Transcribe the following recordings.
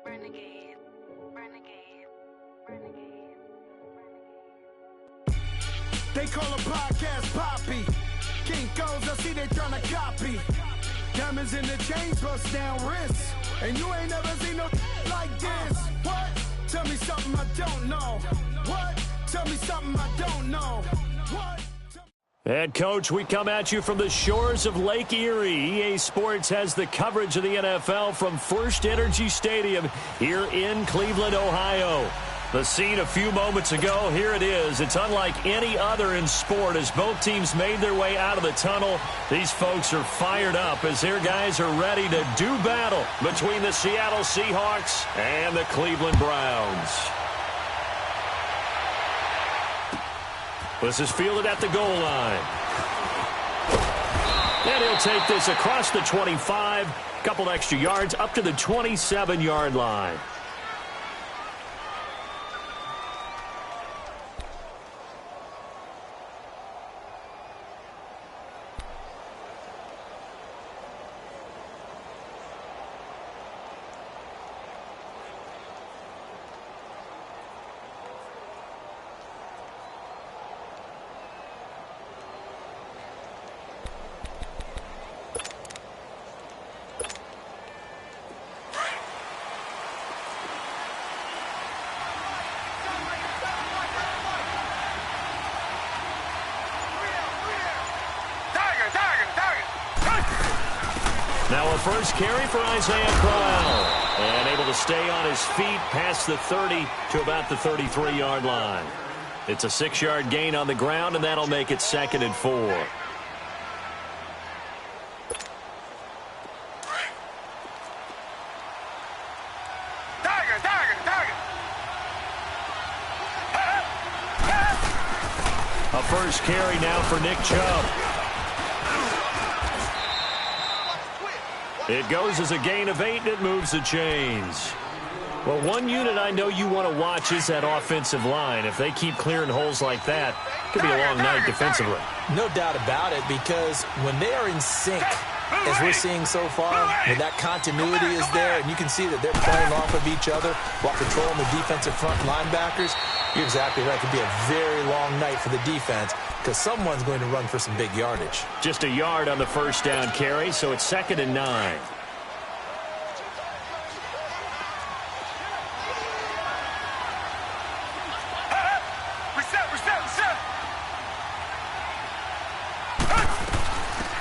Renegade, renegade, renegade, They call a podcast Poppy. Kinkos, I see they tryna copy. Diamonds in the chains, bust down wrists. And you ain't never seen no like this. What? Tell me something I don't know. What? Tell me something I don't know. What? And, Coach, we come at you from the shores of Lake Erie. EA Sports has the coverage of the NFL from First Energy Stadium here in Cleveland, Ohio. The scene a few moments ago, here it is. It's unlike any other in sport as both teams made their way out of the tunnel. These folks are fired up as their guys are ready to do battle between the Seattle Seahawks and the Cleveland Browns. This is fielded at the goal line. And he'll take this across the 25, couple extra yards up to the 27-yard line. Now a first carry for Isaiah Crowell. And able to stay on his feet past the 30 to about the 33-yard line. It's a 6-yard gain on the ground, and that'll make it 2nd and 4. A first carry now for Nick Chubb. It goes as a gain of 8, and it moves the chains. Well, one unit I know you want to watch is that offensive line. If they keep clearing holes like that, it could be a long night defensively. No doubt about it, because when they are in sync, as we're seeing so far, when that continuity is there, and you can see that they're playing off of each other while controlling the defensive front linebackers, you're exactly right. It could be a very long night for the defense because someone's going to run for some big yardage. Just a yard on the first down carry, so it's 2nd and 9.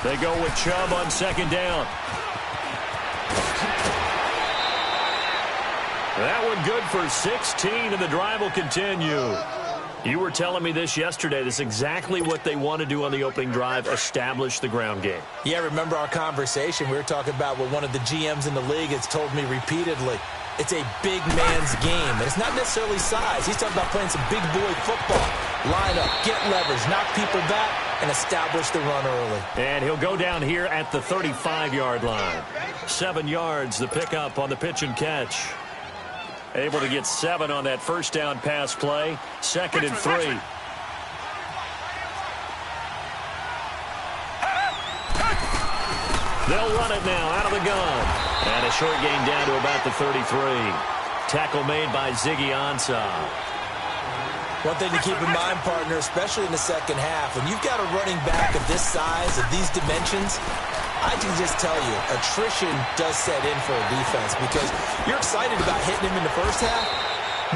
They go with Chubb on 2nd down. That one good for 16, and the drive will continue. You were telling me this yesterday. This is exactly what they want to do on the opening drive, establish the ground game. Yeah, remember our conversation. We were talking about what one of the GMs in the league has told me repeatedly. It's a big man's game, and it's not necessarily size. He's talking about playing some big boy football. Line up, get leverage, knock people back, and establish the run early. And he'll go down here at the 35-yard line. 7 yards, the pickup on the pitch and catch. Able to get 7 on that first down pass play. 2nd and 3. They'll run it now out of the gun. And a short gain down to about the 33. Tackle made by Ziggy Ansah. One thing to keep in mind, partner, especially in the second half, when you've got a running back of this size, of these dimensions, I can just tell you, attrition does set in for a defense because you're excited about hitting him in the first half.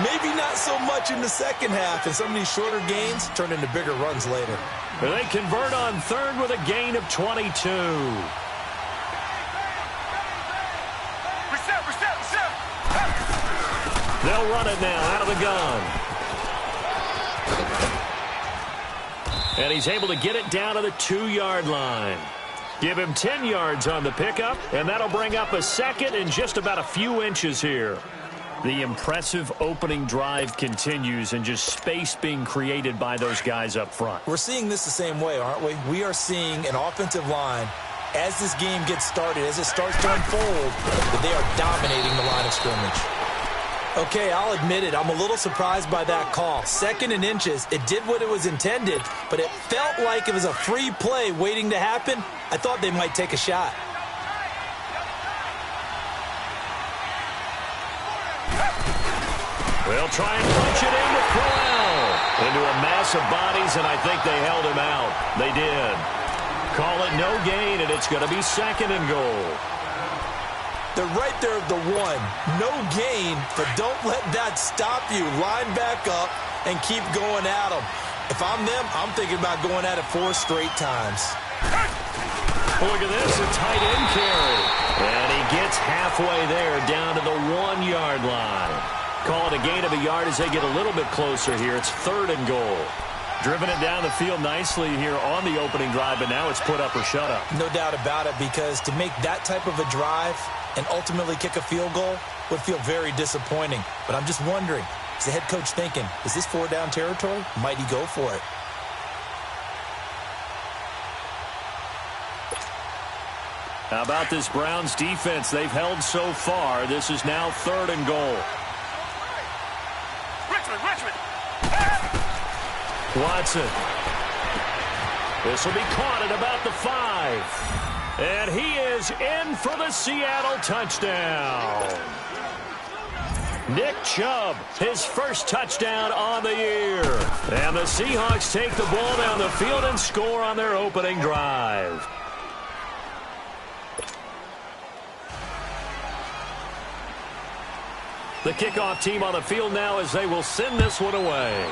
Maybe not so much in the second half, and some of these shorter gains turn into bigger runs later. They convert on 3rd with a gain of 22. They'll run it now out of the gun. And he's able to get it down to the 2-yard line. Give him 10 yards on the pickup, and that'll bring up a 2nd and just about a few inches here. The impressive opening drive continues and just space being created by those guys up front. We're seeing this the same way, aren't we? We are seeing an offensive line, as this game gets started, as it starts to unfold, that they are dominating the line of scrimmage. Okay, I'll admit it. I'm a little surprised by that call. 2nd and inches. It did what it was intended, but it felt like it was a free play waiting to happen. I thought they might take a shot. They'll try and punch it in with Crowell. Into a mass of bodies, and I think they held him out. They did. Call it no gain, and it's going to be 2nd and goal. They're right there at the 1. No gain, but don't let that stop you. Line back up and keep going at them. If I'm them, I'm thinking about going at it 4 straight times. Look at this, a tight end carry. And he gets halfway there, down to the 1-yard line. Call it a gain of a yard as they get a little bit closer here. It's 3rd and goal. Driven it down the field nicely here on the opening drive, but now it's put up or shut up. No doubt about it, because to make that type of a drive and ultimately kick a field goal would feel very disappointing. But I'm just wondering, is the head coach thinking, is this 4-down territory? Might he go for it? How about this Browns defense? They've held so far. This is now 3rd and goal. Watson. This will be caught at about the 5. And he is in for the Seattle touchdown. Nick Chubb, his first touchdown on the year. And the Seahawks take the ball down the field and score on their opening drive. The kickoff team on the field now as they will send this one away.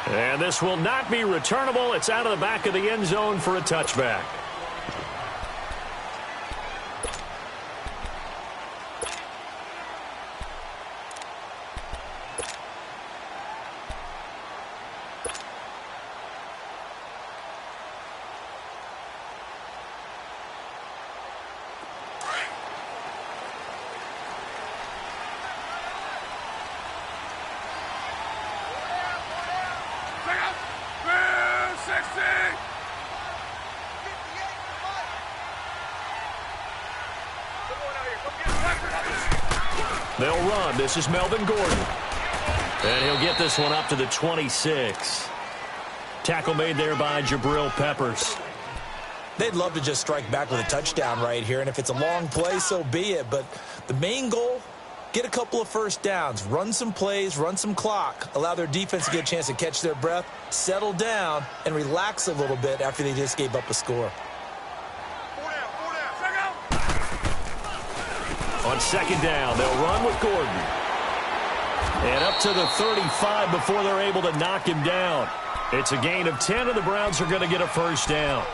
And this will not be returnable. It's out of the back of the end zone for a touchback. They'll run. This is Melvin Gordon. And he'll get this one up to the 26. Tackle made there by Jabril Peppers. They'd love to just strike back with a touchdown right here, and if it's a long play, so be it. But the main goal, get a couple of first downs, run some plays, run some clock, allow their defense to get a chance to catch their breath, settle down, and relax a little bit after they just gave up a score. On 2nd down, they'll run with Gordon. And up to the 35 before they're able to knock him down. It's a gain of 10, and the Browns are going to get a first down.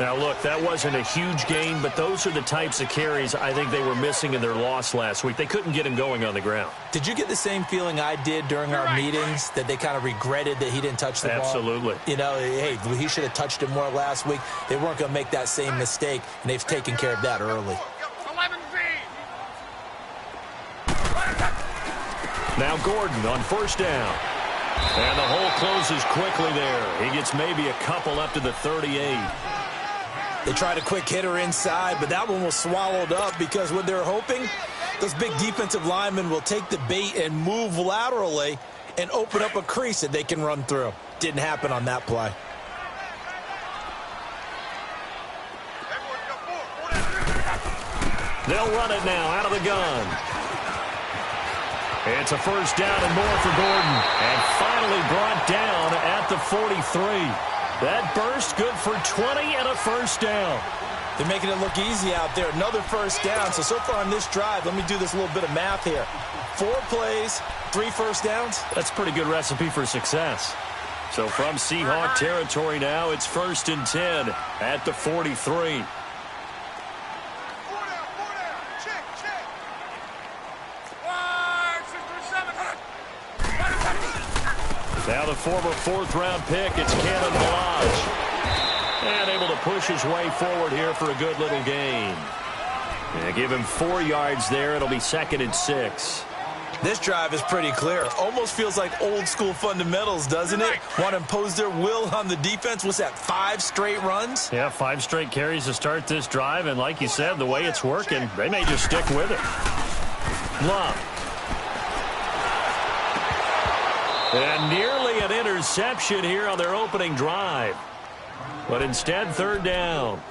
Now, look, that wasn't a huge gain, but those are the types of carries I think they were missing in their loss last week. They couldn't get him going on the ground. Did you get the same feeling I did during our meetings, that they kind of regretted that he didn't touch the ball? Absolutely. You know, hey, he should have touched it more last week. They weren't going to make that same mistake, and they've taken care of that early. Now Gordon on 1st down. And the hole closes quickly there. He gets maybe a couple up to the 38. They tried a quick hitter inside, but that one was swallowed up because what they're hoping, those big defensive linemen will take the bait and move laterally and open up a crease that they can run through. Didn't happen on that play. They'll run it now out of the gun. It's a first down and more for Gordon. And finally brought down at the 43. That burst good for 20 and a first down. They're making it look easy out there. Another first down. So far on this drive, let me do this little bit of math here. 4 plays, 3 first downs. That's a pretty good recipe for success. So from Seahawk territory now, it's 1st and 10 at the 43. Now the former 4th-round pick, it's Cannon Balaj. And able to push his way forward here for a good little gain. And give him 4 yards there. It'll be 2nd and 6. This drive is pretty clear. Almost feels like old-school fundamentals, doesn't it? Want to impose their will on the defense. What's that, 5 straight runs? Yeah, 5 straight carries to start this drive. And like you said, the way it's working, they may just stick with it. Love. And nearly an interception here on their opening drive. But instead, 3rd down.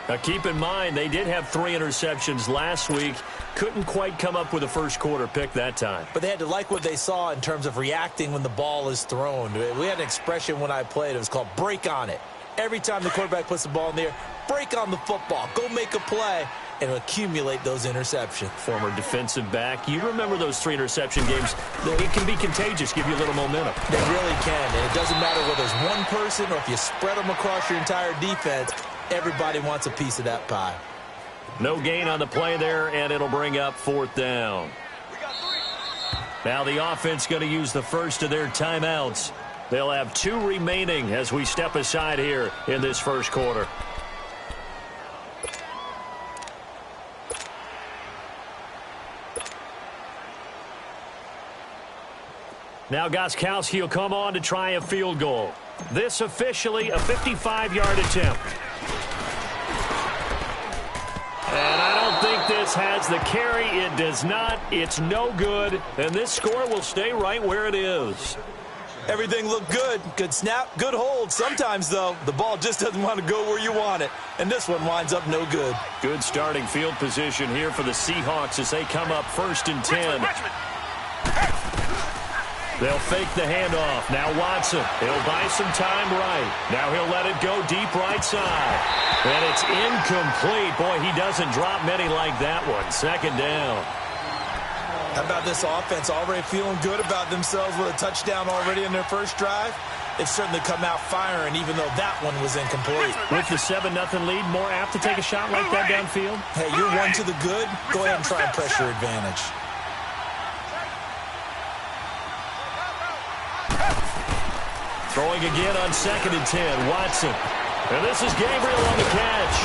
Now, keep in mind, they did have 3 interceptions last week. Couldn't quite come up with a first-quarter pick that time. But they had to like what they saw in terms of reacting when the ball is thrown. We had an expression when I played. It was called break on it. Every time the quarterback puts the ball in the air, break on the football. Go make a play and accumulate those interceptions. Former defensive back. You remember those 3 interception games. It can be contagious, give you a little momentum. They really can, and it doesn't matter whether it's one person or if you spread them across your entire defense. Everybody wants a piece of that pie. No gain on the play there, and it'll bring up 4th down. Now the offense going to use the first of their timeouts. They'll have 2 remaining as we step aside here in this first quarter. Now Gostkowski will come on to try a field goal. This officially a 55-yard attempt. And I don't think this has the carry. It does not. It's no good. And this score will stay right where it is. Everything looked good. Good snap, good hold. Sometimes, though, the ball just doesn't want to go where you want it. And this one winds up no good. Good starting field position here for the Seahawks as they come up 1st and 10. They'll fake the handoff. Now Watson. He'll buy some time right. Now he'll let it go deep right side. And it's incomplete. Boy, he doesn't drop many like that one. 2nd down. How about this offense already feeling good about themselves with a touchdown already in their first drive? They've certainly come out firing, even though that one was incomplete. With the 7-0 lead, more apt to take a shot like that downfield? Hey, you're one to the good. Go ahead and try and press your advantage. Throwing again on 2nd and 10. Watson. And this is Gabriel on the catch.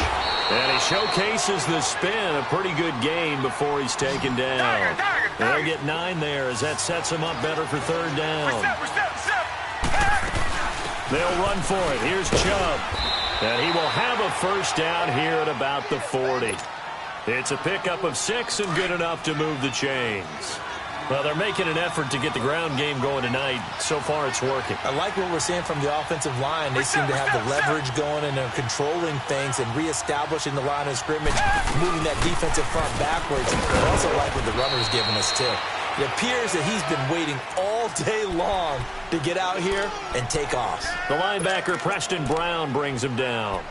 And he showcases the spin. A pretty good gain before he's taken down. They'll get 9 there as that sets him up better for 3rd down. They'll run for it. Here's Chubb. And he will have a first down here at about the 40. It's a pickup of 6 and good enough to move the chains. Well, they're making an effort to get the ground game going tonight. So far, it's working. I like what we're seeing from the offensive line. They seem to have the leverage going, and they're controlling things and reestablishing the line of scrimmage, moving that defensive front backwards. I also like what the runner's giving us, too. It appears that he's been waiting all day long to get out here and take off. The linebacker, Preston Brown, brings him down.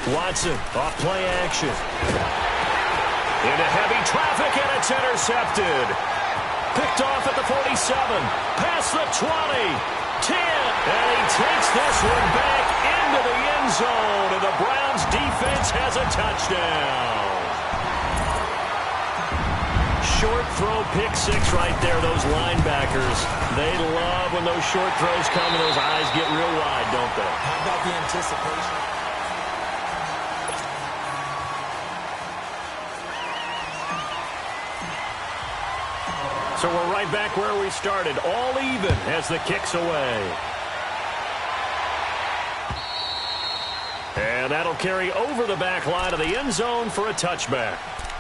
Watson, off play action. Into heavy traffic, and it's intercepted. Picked off at the 47. Past the 20. 10. And he takes this one back into the end zone. And the Browns defense has a touchdown. Short throw, pick 6 right there. Those linebackers, they love when those short throws come and those eyes get real wide, don't they? How about the anticipation? So we're right back where we started, all even as the kick's away. And that'll carry over the back line of the end zone for a touchback.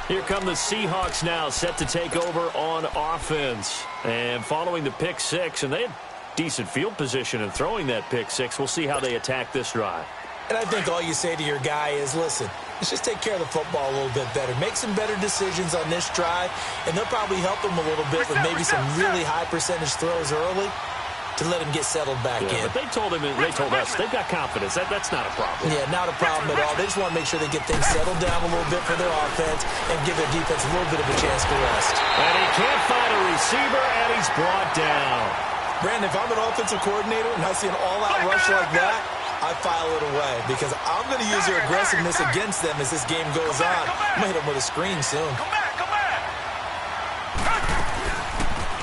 Here come the Seahawks now, set to take over on offense. And following the pick 6, and they had decent field position in throwing that pick 6. We'll see how they attack this drive. And I think all you say to your guy is, listen, let's just take care of the football a little bit better. Make some better decisions on this drive, and they'll probably help him a little bit with maybe some really high percentage throws early to let him get settled back in. But they told us they've got confidence. That's not a problem. Yeah, not a problem at all. They just want to make sure they get things settled down a little bit for their offense and give their defense a little bit of a chance to rest. And he can't find a receiver, and he's brought down. Brandon, if I'm an offensive coordinator and I see an all-out rush like that, I file it away because I'm going to use their aggressiveness against them as this game goes on. I'm going to hit them with a screen soon.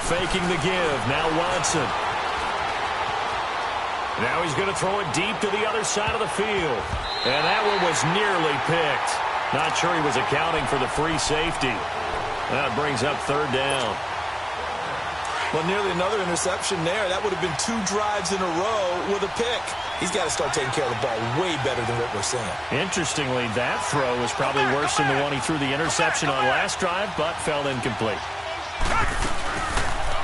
Faking the give. Now Watson. Now he's going to throw it deep to the other side of the field. And that one was nearly picked. Not sure he was accounting for the free safety. That brings up 3rd down. Well, nearly another interception there. That would have been 2 drives in a row with a pick. He's got to start taking care of the ball way better than what we're seeing. Interestingly, that throw was probably worse than the one he threw the interception on last drive, but fell incomplete.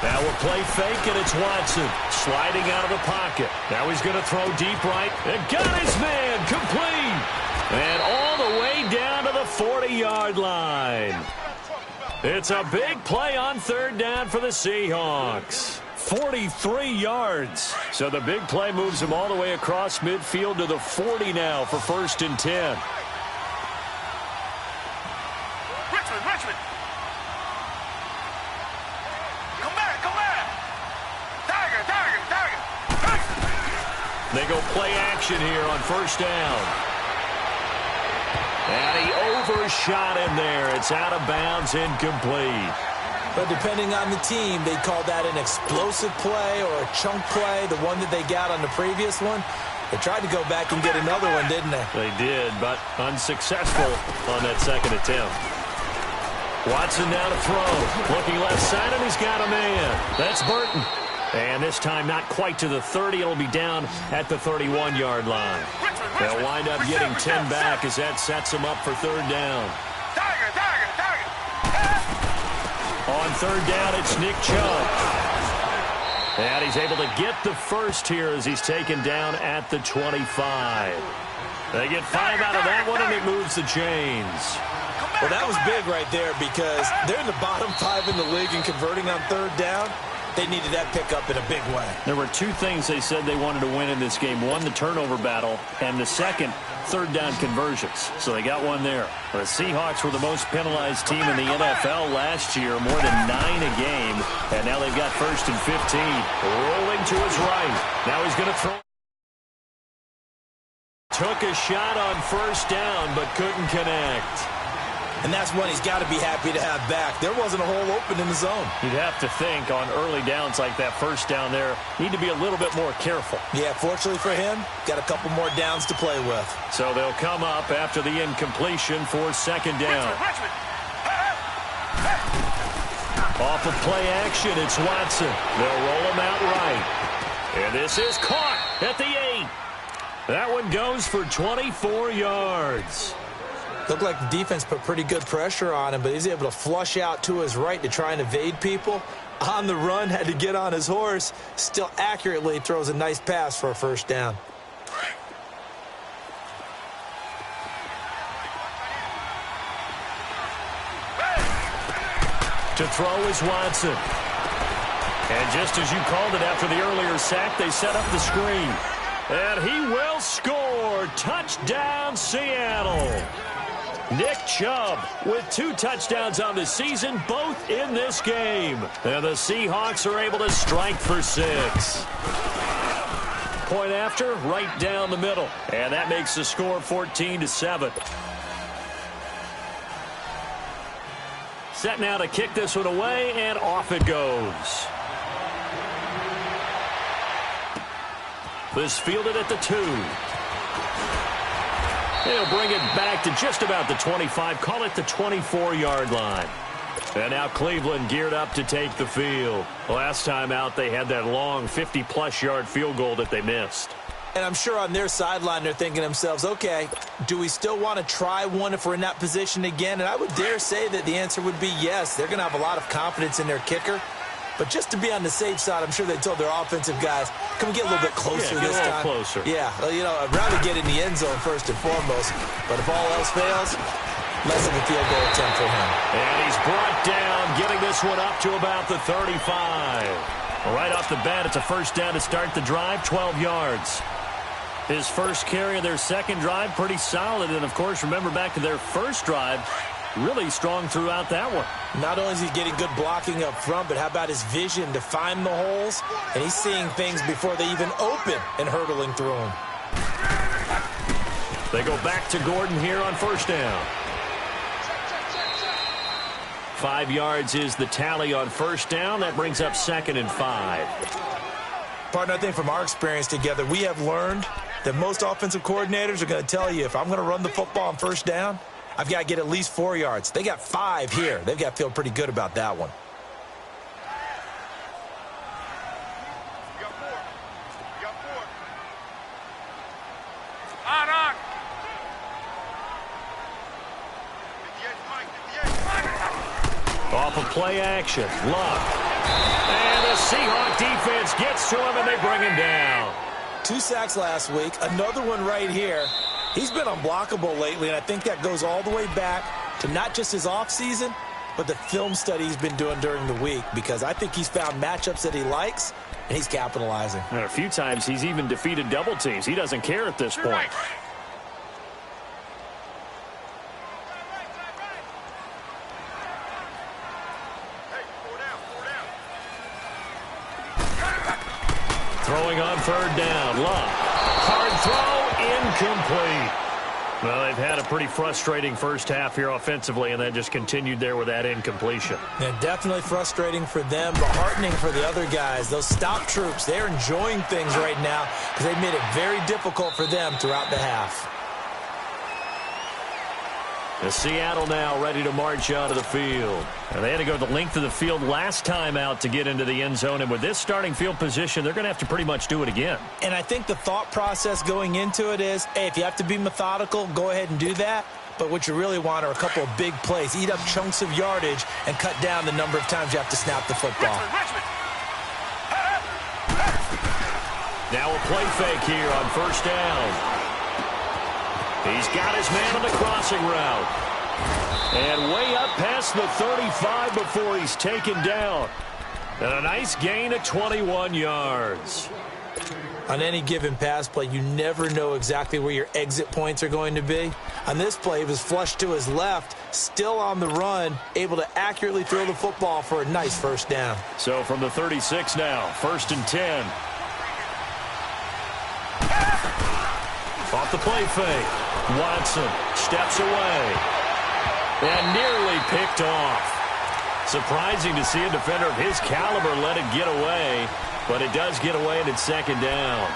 Now we'll play fake, and it's Watson sliding out of the pocket. Now he's going to throw deep right. And got his man, complete. And all the way down to the 40-yard line. It's a big play on third down for the Seahawks. 43 yards. So the big play moves him all the way across midfield to the 40 now for 1st and 10. Richmond. Come back. Tiger. They go play action here on 1st down. And he overshot him there. It's out of bounds, incomplete. But depending on the team, they call that an explosive play or a chunk play, the one that they got on the previous one. They tried to go back and get another one, didn't they? They did, but unsuccessful on that second attempt. Watson now to throw. Looking left side, and he's got a man. That's Burton. And this time not quite to the 30. It'll be down at the 31-yard line. They'll wind up getting 10 back as that sets them up for third down. On third down, it's Nick Chubb. And he's able to get the first here as he's taken down at the 25. They get 5 out of that one, and it moves the chains. Well, that was big right there because they're in the bottom 5 in the league and converting on third down. They needed that pickup in a big way. There were 2 things they said they wanted to win in this game. One, the turnover battle, and the second, third down conversions. So they got one there. The Seahawks were the most penalized team in the NFL last year, more than 9 a game. And now they've got 1st and 15. Rolling to his right. Now he's going to throw. Took a shot on 1st down, but couldn't connect. And that's one he's got to be happy to have back. There wasn't a hole open in the zone. You'd have to think on early downs like that 1st down there, need to be a little bit more careful. Yeah, fortunately for him, got a couple more downs to play with. So they'll come up after the incompletion for 2nd down. Off of play action, it's Watson. They'll roll him out right. And this is caught at the 8. That one goes for 24 yards. Looked like the defense put pretty good pressure on him, but he's able to flush out to his right to try and evade people. On the run, had to get on his horse. Still accurately throws a nice pass for a 1st down. To throw is Watson. And just as you called it after the earlier sack, they set up the screen. And he will score. Touchdown, Seattle. Nick Chubb with 2 touchdowns on the season, both in this game. And the Seahawks are able to strike for 6. Point after, right down the middle. And that makes the score 14-7. Set now to kick this one away, and off it goes. This fielded at the 2. He'll bring it back to just about the 25, call it the 24-yard line. And now Cleveland geared up to take the field. Last time out, they had that long 50-plus yard field goal that they missed. And I'm sure on their sideline, they're thinking to themselves, okay, do we still want to try one if we're in that position again? And I would dare say that the answer would be yes. They're going to have a lot of confidence in their kicker. But just to be on the safe side, I'm sure they told their offensive guys, can we get a little bit closer this time? Closer. Yeah, you know, I'd rather get in the end zone first and foremost. But if all else fails, less of a field goal attempt for him. And he's brought down, getting this one up to about the 35. Right off the bat, it's a 1st down to start the drive, 12 yards. His first carry of their 2nd drive, pretty solid. And, of course, remember back to their 1st drive, really strong throughout that one. Not only is he getting good blocking up front, but how about his vision to find the holes? And he's seeing things before they even open and hurtling through them. They go back to Gordon here on 1st down. 5 yards is the tally on 1st down. That brings up 2nd and 5. Partner, I think from our experience together, we have learned that most offensive coordinators are going to tell you, if I'm going to run the football on 1st down, I've got to get at least 4 yards. They got 5 here. They've got to feel pretty good about that one. off of play action. Luck. And the Seahawk defense gets to him, and they bring him down. 2 sacks last week. Another one right here. He's been unblockable lately, and I think that goes all the way back to not just his offseason, but the film study he's been doing during the week, because I think he's found matchups that he likes, and he's capitalizing. And a few times he's even defeated double teams. He doesn't care at this point. Throwing on 3rd down. Luck. Hard throw. Incomplete. Well, they've had a pretty frustrating first half here offensively, and then just continued there with that incompletion. Yeah, definitely frustrating for them, but heartening for the other guys. Those stop troops, they're enjoying things right now because they've made it very difficult for them throughout the half. The Seattle now ready to march out of the field. And they had to go the length of the field last time out to get into the end zone. And with this starting field position, they're going to have to pretty much do it again. And I think the thought process going into it is, hey, if you have to be methodical, go ahead and do that. But what you really want are a couple of big plays. Eat up chunks of yardage and cut down the number of times you have to snap the football. Now a play fake here on 1st down. He's got his man on the crossing route. And way up past the 35 before he's taken down. And a nice gain of 21 yards. On any given pass play, you never know exactly where your exit points are going to be. On this play, he was flushed to his left, still on the run, able to accurately throw the football for a nice 1st down. So from the 36 now, 1st and 10. Off the play fake. Watson steps away. And nearly picked off. Surprising to see a defender of his caliber let it get away. But it does get away, and it's 2nd down.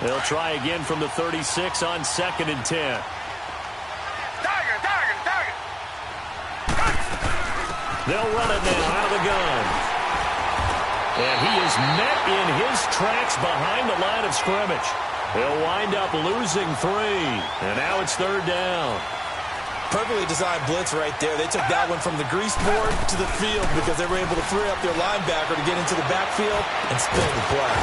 They'll try again from the 36 on 2nd and 10. They'll run it now out of the gun. And he is met in his tracks behind the line of scrimmage. They'll wind up losing 3. And now it's 3rd down. Perfectly designed blitz right there. They took that one from the grease board to the field because they were able to free up their linebacker to get into the backfield and spill the play.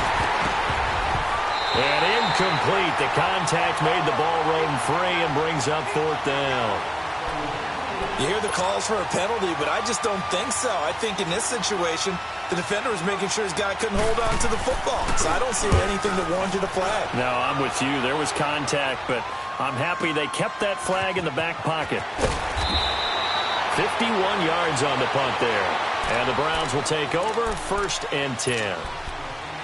And incomplete. The contact made the ball roam free and brings up 4th down. You hear the calls for a penalty, but I just don't think so. I think in this situation, the defender was making sure his guy couldn't hold on to the football. So I don't see anything that warranted a flag. No, I'm with you. There was contact, but I'm happy they kept that flag in the back pocket. 51 yards on the punt there. And the Browns will take over 1st and 10.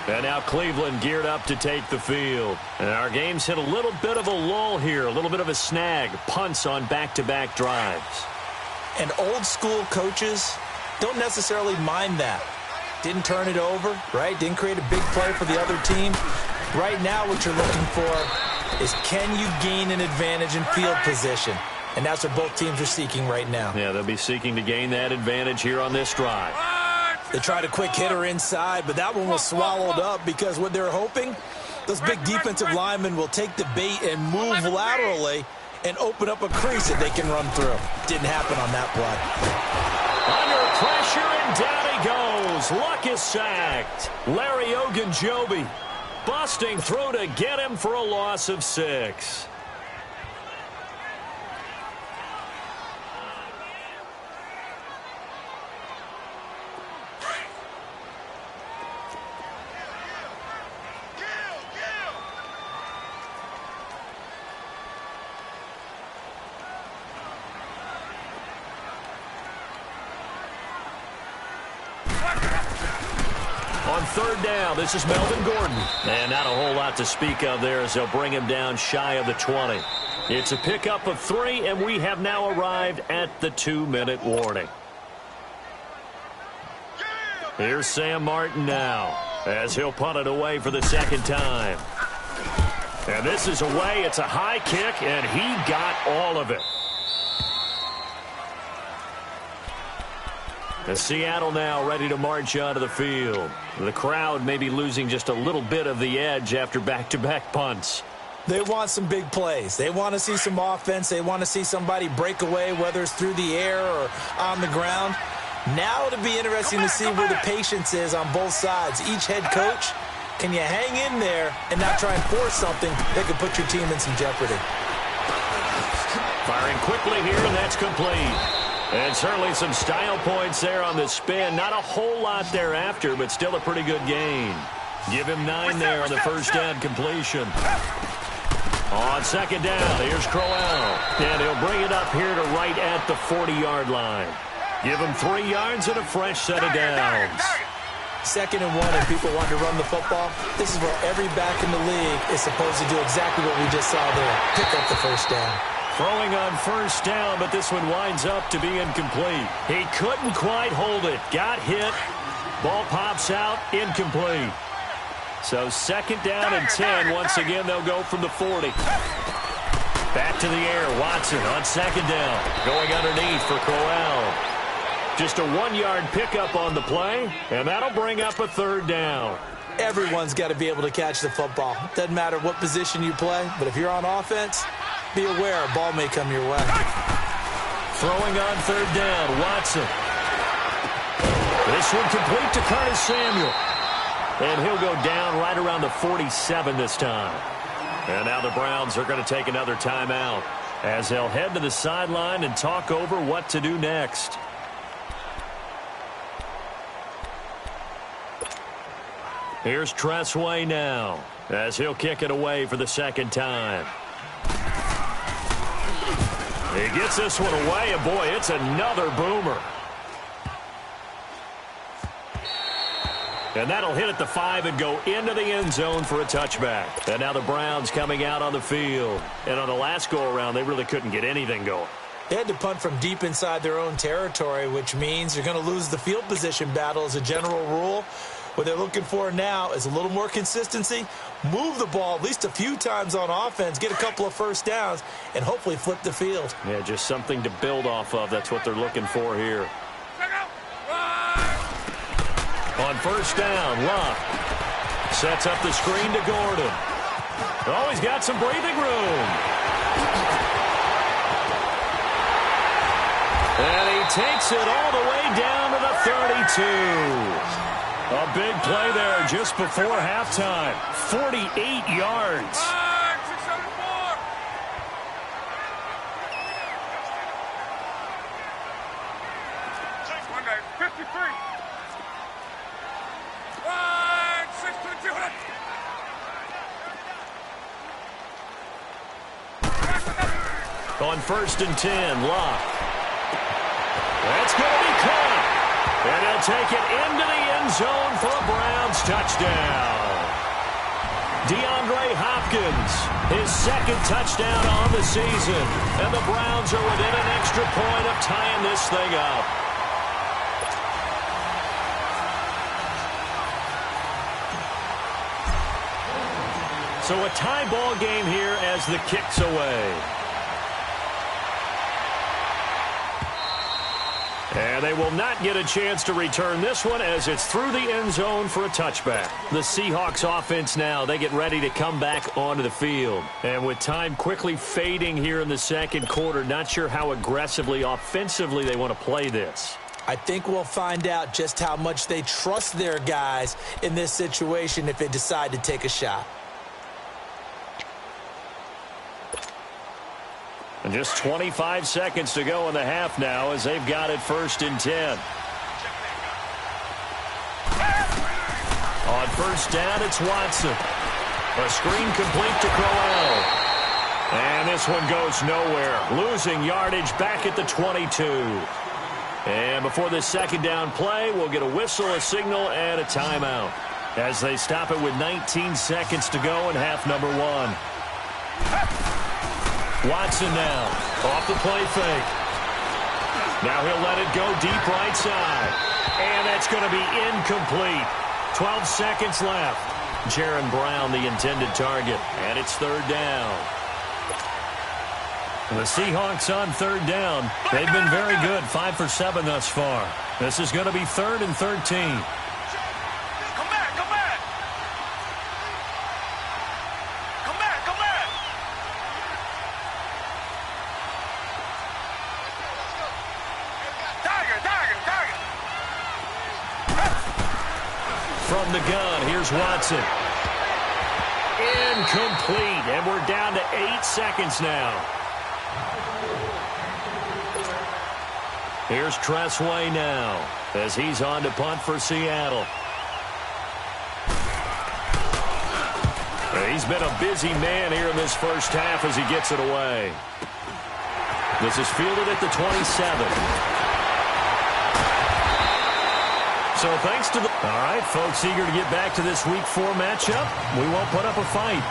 And now Cleveland geared up to take the field. And our game's hit a little bit of a lull here, a little bit of a snag. Punts on back-to-back drives. And old school coaches don't necessarily mind that. Didn't turn it over, right? Didn't create a big play for the other team. Right now what you're looking for is, can you gain an advantage in field position? And that's what both teams are seeking right now. Yeah, they'll be seeking to gain that advantage here on this drive. They tried a quick hitter inside, but that one was swallowed up because what they're hoping, those big defensive linemen will take the bait and move laterally and open up a crease that they can run through. Didn't happen on that play. Under pressure, and down he goes. Luck is sacked. Larry Ogunjobi busting through to get him for a loss of 6. On 3rd down, this is Melvin Gordon. And not a whole lot to speak of there as they'll bring him down shy of the 20. It's a pickup of 3, and we have now arrived at the 2-minute warning. Here's Sam Martin now as he'll punt it away for the 2nd time. And this is away. It's a high kick, and he got all of it. And Seattle now ready to march onto the field. The crowd may be losing just a little bit of the edge after back-to-back punts. They want some big plays. They want to see some offense. They want to see somebody break away, whether it's through the air or on the ground. Now it'll be interesting to see where the patience is on both sides. Each head coach, can you hang in there and not try and force something that could put your team in some jeopardy? Firing quickly here, and that's complete. And certainly some style points there on the spin. Not a whole lot thereafter, but still a pretty good gain. Give him 9 there on the first down completion. On second down, here's Crowell. And he'll bring it up here to right at the 40-yard line. Give him 3 yards and a fresh set of downs. 2nd and 1, and people want to run the football. This is where every back in the league is supposed to do exactly what we just saw there. Pick up the first down. Throwing on first down, but this one winds up to be incomplete. He couldn't quite hold it. Got hit. Ball pops out. Incomplete. So 2nd down and 10. Once again, they'll go from the 40. Back to the air. Watson on 2nd down. Going underneath for Crowell. Just a 1-yard pickup on the play, and that'll bring up a 3rd down. Everyone's got to be able to catch the football. Doesn't matter what position you play, but if you're on offense, be aware a ball may come your way. Throwing on 3rd down, Watson. This one complete to Curtis Samuel. And he'll go down right around the 47 this time. And now the Browns are going to take another timeout as they'll head to the sideline and talk over what to do next. Here's Tressway now as he'll kick it away for the 2nd time. He gets this one away, and boy, it's another boomer. And that'll hit at the 5 and go into the end zone for a touchback. And now the Browns coming out on the field. And on the last go-around, they really couldn't get anything going. They had to punt from deep inside their own territory, which means you're going to lose the field position battle as a general rule. What they're looking for now is a little more consistency, move the ball at least a few times on offense, get a couple of first downs, and hopefully flip the field. Yeah, just something to build off of. That's what they're looking for here. On first down, Luck sets up the screen to Gordon. Oh, he's got some breathing room. And he takes it all the way down to the 32. A big play there just before halftime. 48 yards. On 1st and 10, Luck. That's going to be caught. And he'll take it into the end zone for a Browns touchdown. DeAndre Hopkins, his 2nd touchdown on the season. And the Browns are within an extra point of tying this thing up. So a tie ball game here as the kick's away. And they will not get a chance to return this one as it's through the end zone for a touchback. The Seahawks offense now, they get ready to come back onto the field. And with time quickly fading here in the 2nd quarter, not sure how aggressively, offensively they want to play this. I think we'll find out just how much they trust their guys in this situation if they decide to take a shot. And just 25 seconds to go in the half now as they've got it 1st and 10. On 1st down, it's Watson. A screen complete to Crowell. And this one goes nowhere. Losing yardage back at the 22. And before this 2nd down play, we'll get a whistle, a signal, and a timeout as they stop it with 19 seconds to go in half number 1. Watson now, off the play fake. Now he'll let it go deep right side. And that's going to be incomplete. 12 seconds left. Jaron Brown, the intended target. And it's 3rd down. The Seahawks on 3rd down. They've been very good, 5 for 7 thus far. This is going to be 3rd and 13. from the gun. Here's Watson. Incomplete, and we're down to 8 seconds now. Here's Tressway now as he's on to punt for Seattle. He's been a busy man here in this first half as he gets it away. This is fielded at the 27. So thanks to the... All right, folks, eager to get back to this Week 4 matchup. We won't put up a fight.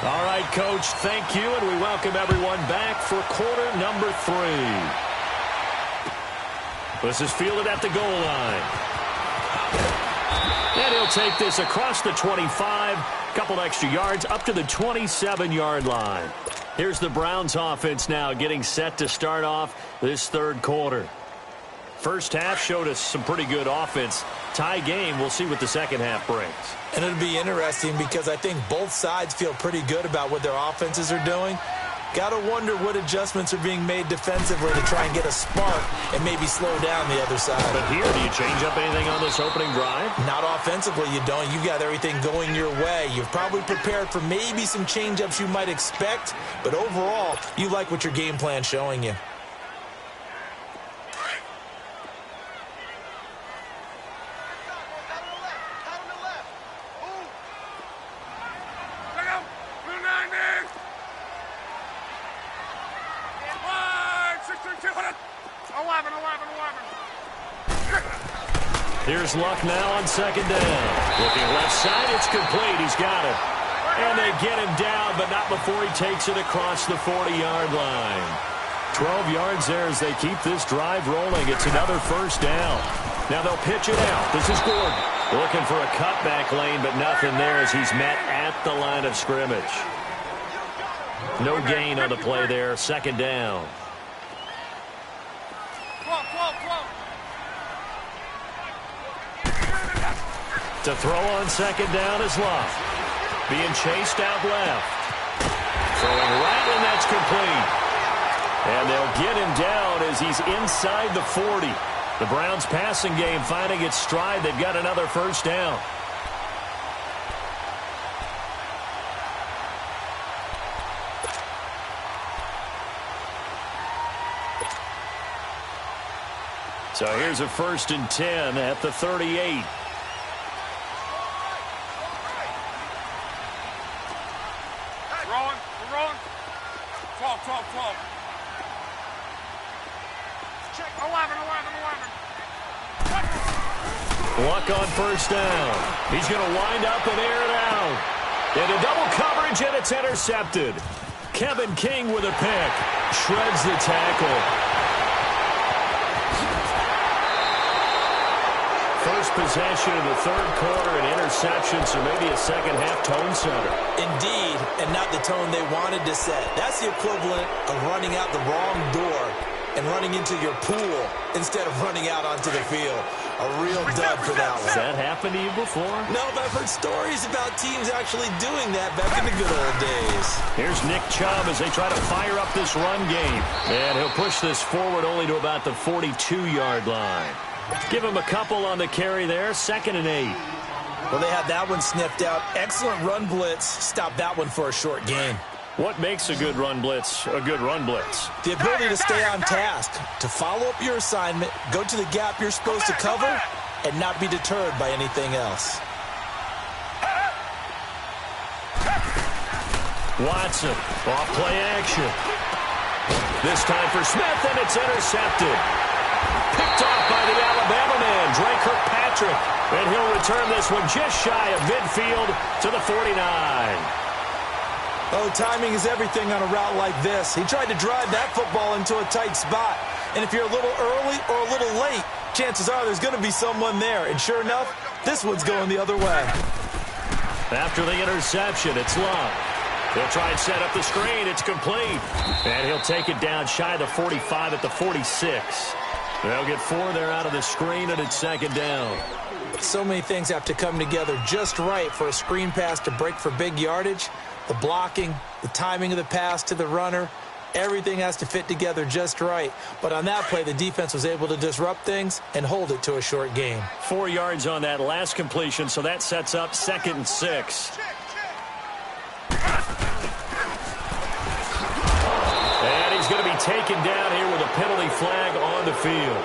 All right, Coach, thank you, and we welcome everyone back for quarter number 3. This is fielded at the goal line. And he'll take this across the 25, couple extra yards, up to the 27-yard line. Here's the Browns offense now getting set to start off this third quarter. First half showed us some pretty good offense. Tie game, we'll see what the second half brings. And it'll be interesting because I think both sides feel pretty good about what their offenses are doing. Got to wonder what adjustments are being made defensively to try and get a spark and maybe slow down the other side. But here, do you change up anything on this opening drive? Not offensively, you don't. You've got everything going your way. You've probably prepared for maybe some change-ups you might expect, but overall, you like what your game plan's showing you. Here's Luck now on second down. Looking left side, it's complete. He's got it. And they get him down, but not before he takes it across the 40-yard line. 12 yards there as they keep this drive rolling. It's another first down. Now they'll pitch it out. This is Gordon. Looking for a cutback lane, but nothing there as he's met at the line of scrimmage. No gain on the play there. Second down. To throw on second down is Luck. Being chased out left. Throwing right, and that's complete. And they'll get him down as he's inside the 40. The Browns passing game finding its stride. They've got another first down. So here's a 1st and 10 at the 38. Luck on first down. He's going to wind up and air it out. Into double coverage, and it's intercepted. Kevin King with a pick. Shreds the tackle. First possession of the third quarter, an interception, so maybe a second-half tone setter. Indeed, and not the tone they wanted to set. That's the equivalent of running out the wrong door and running into your pool instead of running out onto the field. A real dud for that one. Has that happened to you before? No, but I've heard stories about teams actually doing that back in the good old days. Here's Nick Chubb as they try to fire up this run game. And he'll push this forward only to about the 42-yard line. Give him a couple on the carry there. 2nd and 8. Well, they had that one sniffed out. Excellent run blitz. Stop that one for a short gain. What makes a good run blitz a good run blitz? The ability to stay on task, to follow up your assignment, go to the gap you're supposed to cover, and not be deterred by anything else. Watson, off play action. This time for Smith, and it's intercepted. Picked off by the Alabama man, Dre Kirkpatrick. And he'll return this one just shy of midfield to the 49. Oh, timing is everything on a route like this. He tried to drive that football into a tight spot. And if you're a little early or a little late, chances are there's going to be someone there. And sure enough, this one's going the other way. After the interception, it's Luck. He'll try and set up the screen. It's complete. And he'll take it down shy of the 45 at the 46. They'll get 4 there out of the screen, and it's second down. So many things have to come together just right for a screen pass to break for big yardage. The blocking, the timing of the pass to the runner, Everything has to fit together just right. But on that play, the defense was able to disrupt things and hold it to a short gain. 4 yards on that last completion, so that sets up 2nd and 6. And he's going to be taken down here with a penalty flag on the field.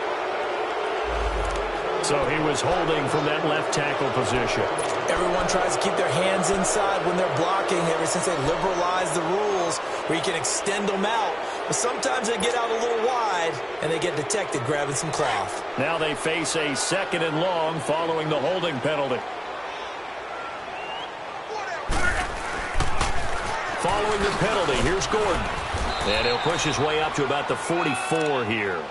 So he was holding from that left tackle position. Everyone tries to keep their hands inside when they're blocking ever since they liberalized the rules where you can extend them out. But sometimes they get out a little wide and they get detected grabbing some cloth. Now they face a 2nd and long following the holding penalty. Following the penalty, here's Gordon. And he'll push his way up to about the 44 here.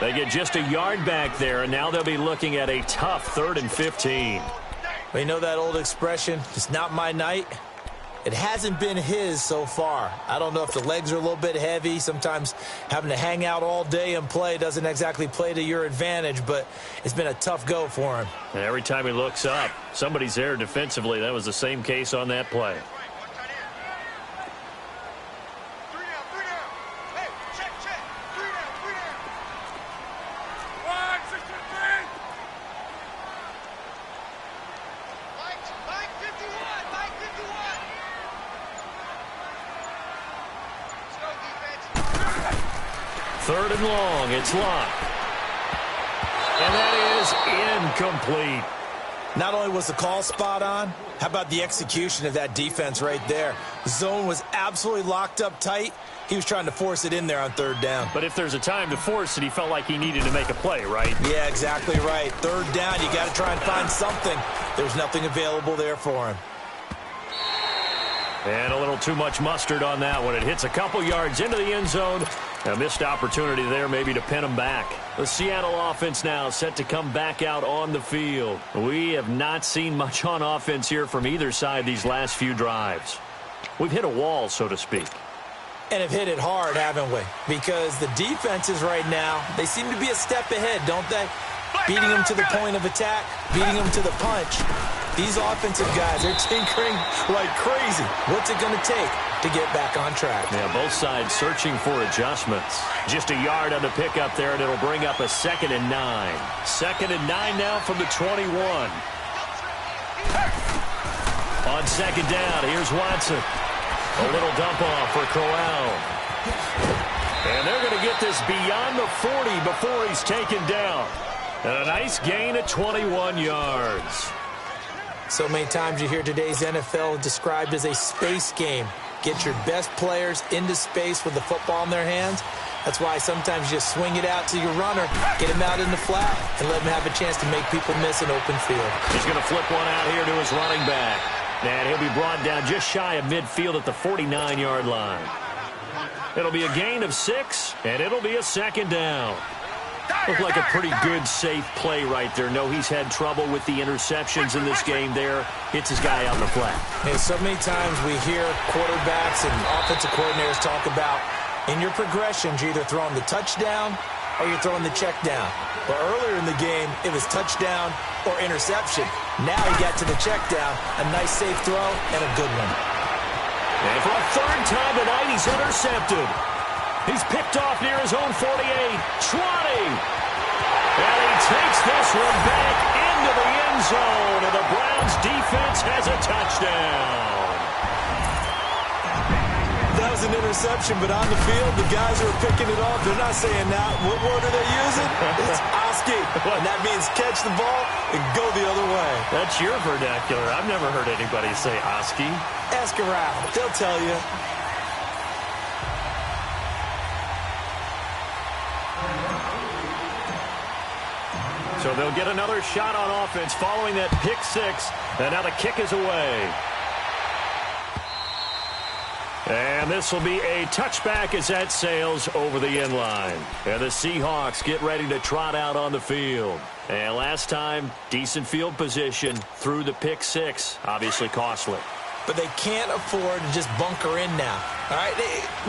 They get just a yard back there, and now they'll be looking at a tough 3rd and 15. Well, you know that old expression, it's not my night? It hasn't been his so far. I don't know if the legs are a little bit heavy. Sometimes having to hang out all day and play doesn't exactly play to your advantage, but it's been a tough go for him. And every time he looks up, somebody's there defensively. That was the same case on that play. Third and long, it's locked. And that is incomplete. Not only was the call spot on, how about the execution of that defense right there? The zone was absolutely locked up tight. He was trying to force it in there on 3rd down. But if there's a time to force it, he felt like he needed to make a play, right? Yeah, exactly right. 3rd down, you got to try and find something. There's nothing available there for him. And a little too much mustard on that one. It hits a couple yards into the end zone. A missed opportunity there maybe to pin him back. The Seattle offense now set to come back out on the field. We have not seen much on offense here from either side these last few drives. We've hit a wall, so to speak. And have hit it hard, haven't we? Because the defenses right now, they seem to be a step ahead, don't they? Beating them to the point of attack, beating them to the punch. These offensive guys, they're tinkering like crazy. What's it going to take to get back on track? Yeah, both sides searching for adjustments. Just a yard on the pickup there, and it'll bring up a 2nd and 9. 2nd and 9 now from the 21. On 2nd down, here's Watson. A little dump off for Crowell. And they're going to get this beyond the 40 before he's taken down. And a nice gain of 21 yards. So many times you hear today's NFL described as a space game. Get your best players into space with the football in their hands. That's why sometimes you just swing it out to your runner, get him out in the flat, and let him have a chance to make people miss an open field. He's going to flip one out here to his running back. And he'll be brought down just shy of midfield at the 49-yard line. It'll be a gain of 6, and it'll be a 2nd down. Looked like a pretty good, safe play right there. No, he's had trouble with the interceptions in this game there. Hits his guy out in the flat. And so many times we hear quarterbacks and offensive coordinators talk about in your progressions, you're either throwing the touchdown or you're throwing the check down. But earlier in the game, it was touchdown or interception. Now he got to the check down, a nice safe throw, and a good one. And for a 3rd time tonight, he's intercepted. He's picked off near his own 48, 20. And he takes this one back into the end zone, and the Browns defense has a touchdown. That was an interception, but on the field, the guys who are picking it off, they're not saying that. What word are they using? It's Oski. And that means catch the ball and go the other way. That's your vernacular. I've never heard anybody say Oski. Ask around. They'll tell you. So they'll get another shot on offense following that pick 6. And now the kick is away. And this will be a touchback as that sails over the end line. And the Seahawks get ready to trot out on the field. And last time, decent field position through the pick 6. Obviously costly. but they can't afford to just bunker in now. All right,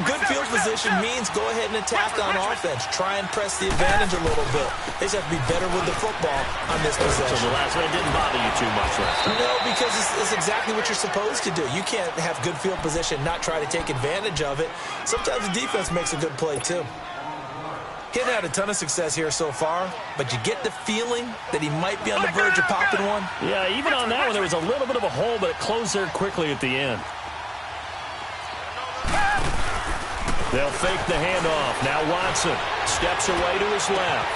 good field position means go ahead and attack on offense. Try and press the advantage a little bit. They just have to be better with the football on this possession. So the last one didn't bother you too much last time? No, because it's exactly what you're supposed to do. You can't have good field position, not try to take advantage of it. Sometimes the defense makes a good play, too. He hasn't had a ton of success here so far, but you get the feeling that he might be on the verge of popping one. Yeah, even on that one, there was a little bit of a hole, but it closed there quickly at the end. They'll fake the handoff. Now Watson steps away to his left.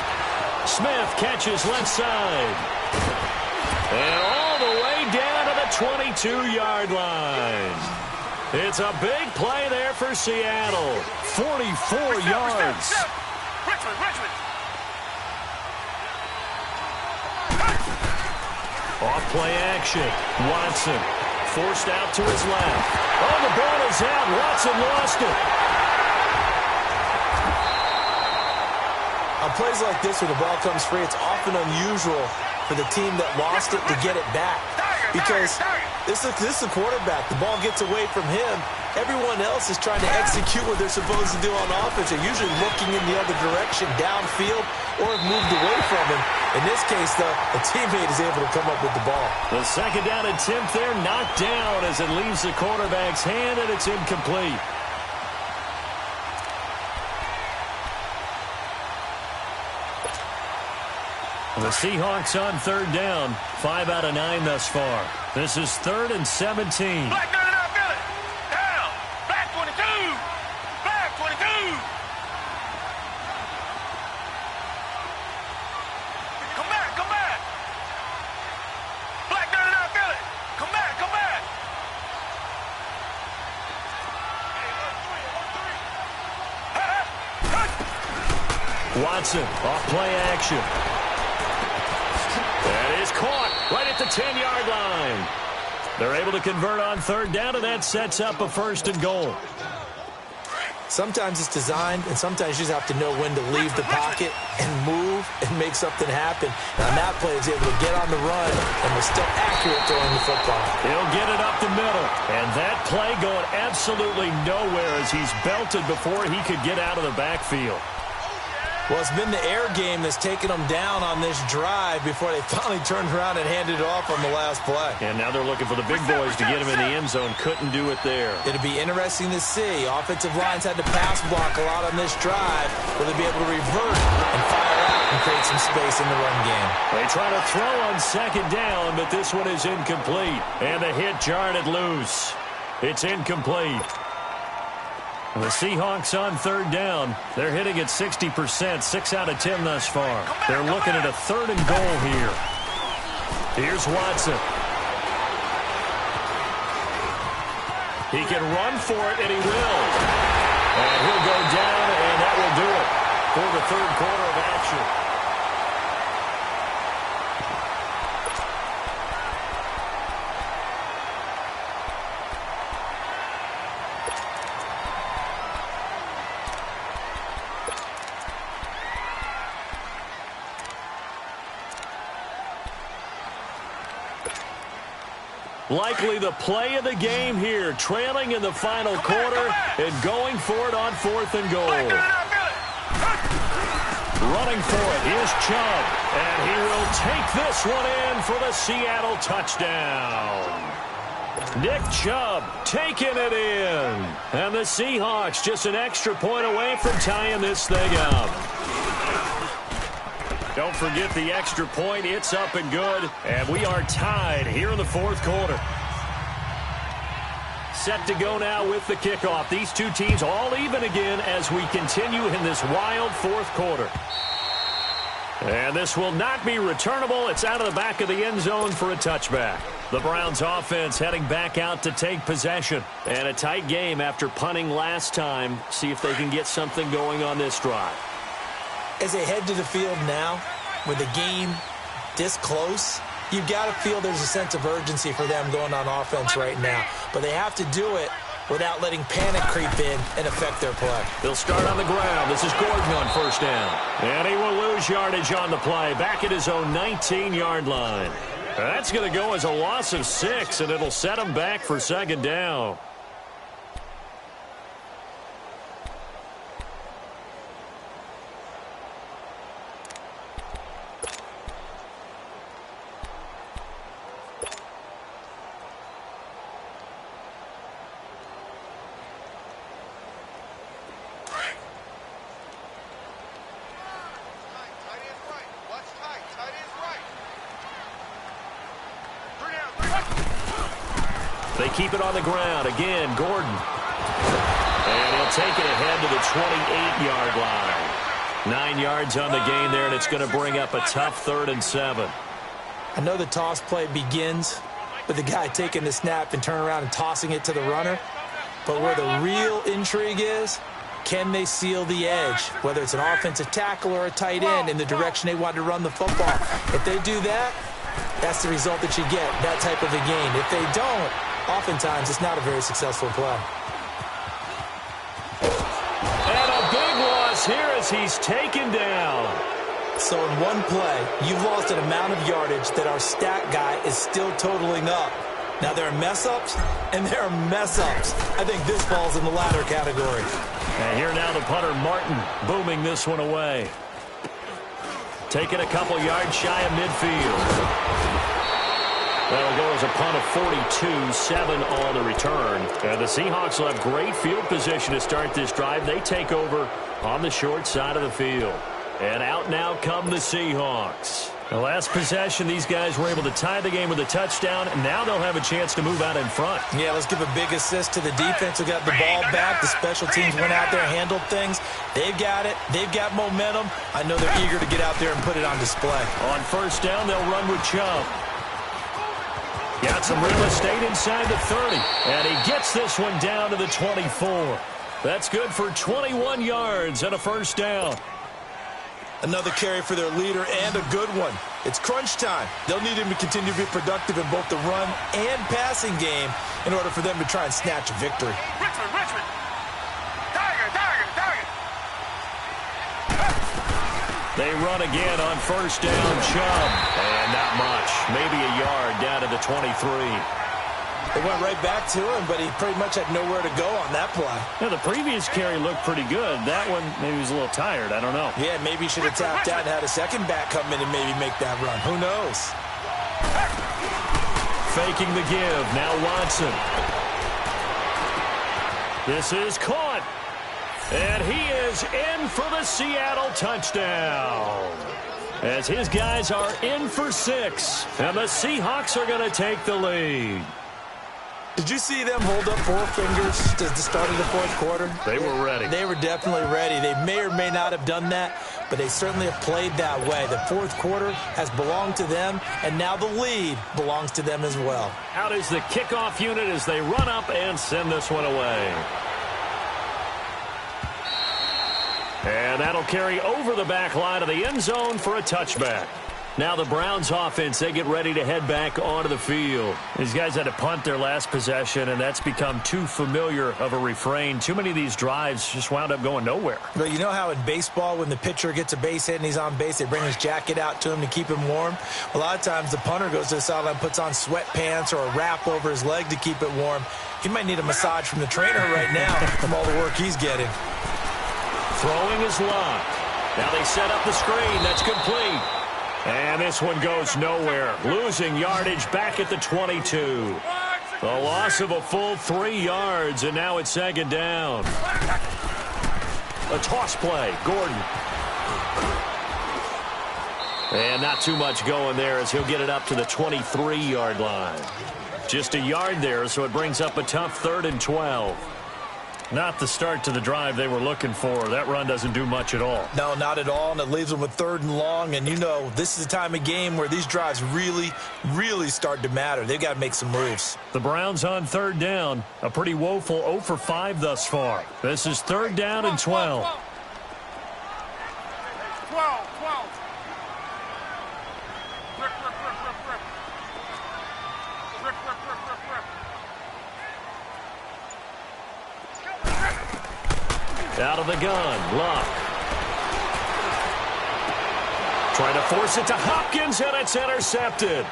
Smith catches left side. And all the way down to the 22-yard line. It's a big play there for Seattle. 44 yards. Richmond. Off play action. Watson forced out to his left. Oh, the ball is out. Watson lost it. On plays like this where the ball comes free, it's often unusual for the team that lost it to get it back. Because this is the quarterback. The ball gets away from him. Everyone else is trying to execute what they're supposed to do on offense. They're usually looking in the other direction, downfield, or have moved away from him. In this case, though, the teammate is able to come up with the ball. The second down attempt there knocked down as it leaves the quarterback's hand, and it's incomplete. The Seahawks on third down. 5 out of 9 thus far. This is 3rd and 17. Black 99, feel it. Down. Black 22. Black 22. Come back. Black 99, feel it. Come back. Watson off play action. That is caught right at the 10-yard line. They're able to convert on third down, and that sets up a 1st and goal. Sometimes it's designed, and sometimes you just have to know when to leave the pocket and move and make something happen. And on that play, he's able to get on the run and was still accurate throwing the football. He'll get it up the middle. And that play going absolutely nowhere as he's belted before he could get out of the backfield. Well, it's been the air game that's taken them down on this drive before they finally turned around and handed it off on the last play. And now they're looking for the big boys to get him in the end zone. Couldn't do it there. It'll be interesting to see. Offensive lines had to pass block a lot on this drive. Will they be able to revert and fire out and create some space in the run game? They try to throw on second down, but this one is incomplete. And the hit jarred it loose. It's incomplete. The Seahawks on third down. They're hitting at 60%, 6 out of 10 thus far. They're looking at a 3rd and goal here. Here's Watson. He can run for it, and he will. And he'll go down, and that will do it for the 3rd quarter of action. Likely the play of the game here, trailing in the final quarter and going for it on 4th and goal. Running for it is Chubb, and he will take this one in for the Seattle touchdown. Nick Chubb taking it in, and the Seahawks just an extra point away from tying this thing up. Don't forget the extra point. It's up and good. And we are tied here in the 4th quarter. Set to go now with the kickoff. These two teams all even again as we continue in this wild 4th quarter. And this will not be returnable. It's out of the back of the end zone for a touchback. The Browns offense heading back out to take possession. And a tight game after punting last time. See if they can get something going on this drive. As they head to the field now, with the game this close, you've got to feel there's a sense of urgency for them going on offense right now. But they have to do it without letting panic creep in and affect their play. They'll start on the ground. This is Gordon on 1st down. And he will lose yardage on the play, back at his own 19-yard line. That's going to go as a loss of 6, and it'll set them back for second down. They keep it on the ground. Again, Gordon. And he'll take it ahead to the 28-yard line. 9 yards on the gain there, and it's going to bring up a tough 3rd and 7. I know the toss play begins with the guy taking the snap and turning around and tossing it to the runner. But where the real intrigue is, can they seal the edge, whether it's an offensive tackle or a tight end, in the direction they want to run the football? If they do that, that's the result that you get, that type of a gain. If they don't, oftentimes it's not a very successful play. And a big loss here as he's taken down. So in one play, you've lost an amount of yardage that our stat guy is still totaling up. Now, there are mess-ups, and there are mess-ups. I think this falls in the latter category. And here now the punter, Martin, booming this one away. Taking a couple yards shy of midfield. That'll go as a punt of 42, 7 on the return. And the Seahawks will have great field position to start this drive. They take over on the short side of the field. And out now come the Seahawks. The last possession, these guys were able to tie the game with a touchdown, and now they'll have a chance to move out in front. Yeah, let's give a big assist to the defense who got the ball back. The special teams went out there, handled things. They've got it. They've got momentum. I know they're eager to get out there and put it on display. On first down, they'll run with Chubb. Got some real estate inside the 30, and he gets this one down to the 24. That's good for 21 yards and a first down. Another carry for their leader and a good one. It's crunch time. They'll need him to continue to be productive in both the run and passing game in order for them to try and snatch a victory. Richmond. Target. They run again on first down, Chubb. And not much. Maybe a yard down to the 23. They went right back to him, but he pretty much had nowhere to go on that play. Yeah, the previous carry looked pretty good. That one, maybe he was a little tired. I don't know. Yeah, maybe he should have tapped out and had a second back come in and maybe make that run. Who knows? Faking the give. Now Watson. This is caught. And he is in for the Seattle touchdown. As his guys are in for 6. And the Seahawks are going to take the lead. Did you see them hold up 4 fingers at the start of the fourth quarter? They were ready. They were definitely ready. They may or may not have done that, but they certainly have played that way. The fourth quarter has belonged to them, and now the lead belongs to them as well. Out is the kickoff unit as they run up and send this one away. And that'll carry over the back line of the end zone for a touchback. Now the Browns offense, they get ready to head back onto the field. These guys had to punt their last possession, and that's become too familiar of a refrain. Too many of these drives just wound up going nowhere. But you know how in baseball, when the pitcher gets a base hit and he's on base, they bring his jacket out to him to keep him warm? A lot of times the punter goes to the sideline, puts on sweatpants or a wrap over his leg to keep it warm. He might need a massage from the trainer right now from all the work he's getting. Throwing is locked. Now they set up the screen. That's complete. And this one goes nowhere. Losing yardage back at the 22. The loss of a full 3 yards, and now it's second down. A toss play. Gordon. And not too much going there as he'll get it up to the 23-yard line. Just a yard there, so it brings up a tough 3rd and 12. Not the start to the drive they were looking for. That run doesn't do much at all. No, not at all, and it leaves them with 3rd and long. And you know, this is the time of game where these drives really, really start to matter. They've got to make some moves. The Browns on 3rd down. A pretty woeful 0 for 5 thus far. This is 3rd down and 12. 12. Out of the gun, Luck. Trying to force it to Hopkins, and it's intercepted.